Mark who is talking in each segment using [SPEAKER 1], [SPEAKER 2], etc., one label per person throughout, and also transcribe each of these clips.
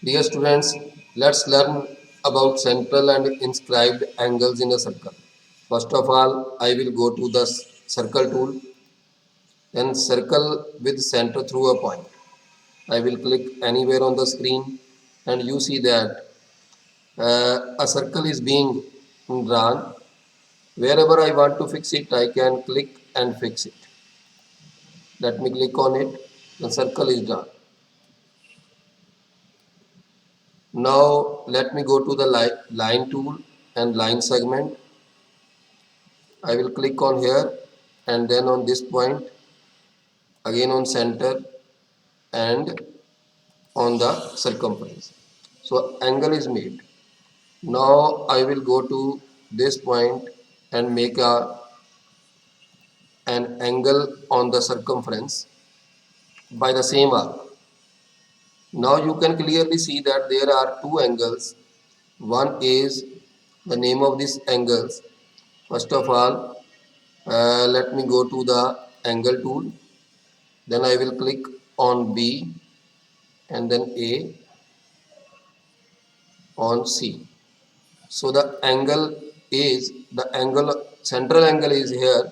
[SPEAKER 1] Dear students, let's learn about central and inscribed angles in a circle. First of all, I will go to the circle tool, then circle with center through a point. I will click anywhere on the screen and you see that a circle is being drawn. Wherever I want to fix it, I can click and fix it. Let me click on it. The circle is done. Now let me go to the line tool and line segment. I will click on here and then on this point, again on center and on the circumference. So angle is made. Now I will go to this point and make an angle on the circumference by the same arc. Now you can clearly see that there are two angles. One is the name of these angles. First of all, let me go to the angle tool. Then I will click on B and then A on C. So the central angle is here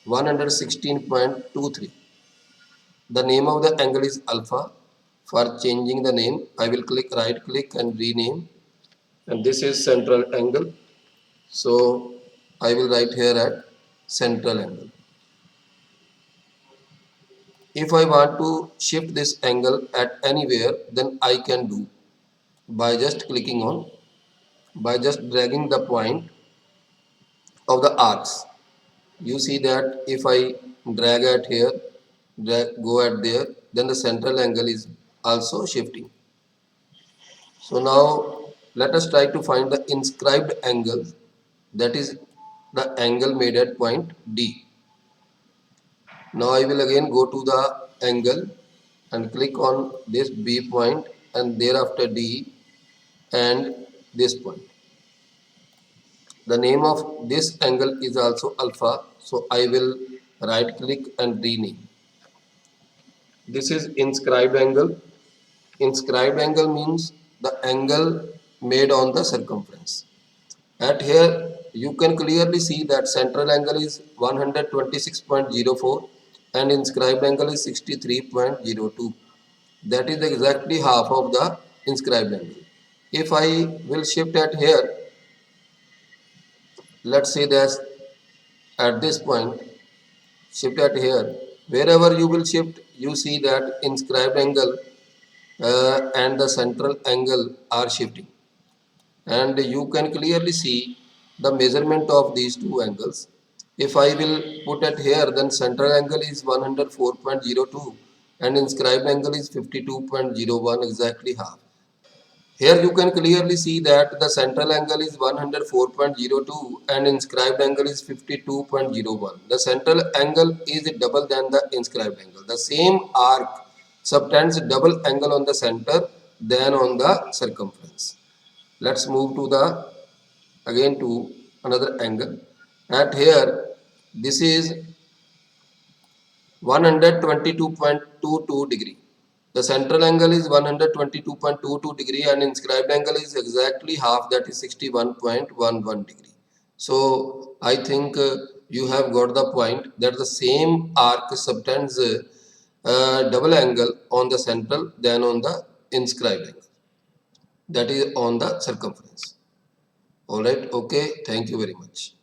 [SPEAKER 1] 116.23. The name of the angle is alpha. For changing the name, I will right click and rename. And this is central angle. So I will write here at central angle. If I want to shift this angle at anywhere, then I can do by just by just dragging the point of the arcs. You see that if I drag at here, go at there, then the central angle is also shifting. So now let us try to find the inscribed angle, that is the angle made at point D. Now I will again go to the angle and click on this B point and thereafter D and this point. The name of this angle is also alpha, so I will right click and rename. This is inscribed angle. Inscribed angle means the angle made on the circumference. At here you can clearly see that central angle is 126.04 and inscribed angle is 63.02. That is exactly half of the inscribed angle. If I will shift at here, let's say that at this point, shift at here, wherever you will shift, you see that inscribed angle and the central angle are shifting, and you can clearly see the measurement of these two angles. If I will put it here, then central angle is 104.02 and inscribed angle is 52.01, exactly half. Here you can clearly see that the central angle is 104.02 and inscribed angle is 52.01. The central angle is double than the inscribed angle. The same arc subtends double angle on the center than on the circumference. Let's move to the again to another angle. At here, this is 122.22 degree. The central angle is 122.22 degree and inscribed angle is exactly half, that is 61.11 degree. So I think you have got the point that the same arc subtends double angle on the central than on the inscribed angle, that is on the circumference. Alright, okay, thank you very much.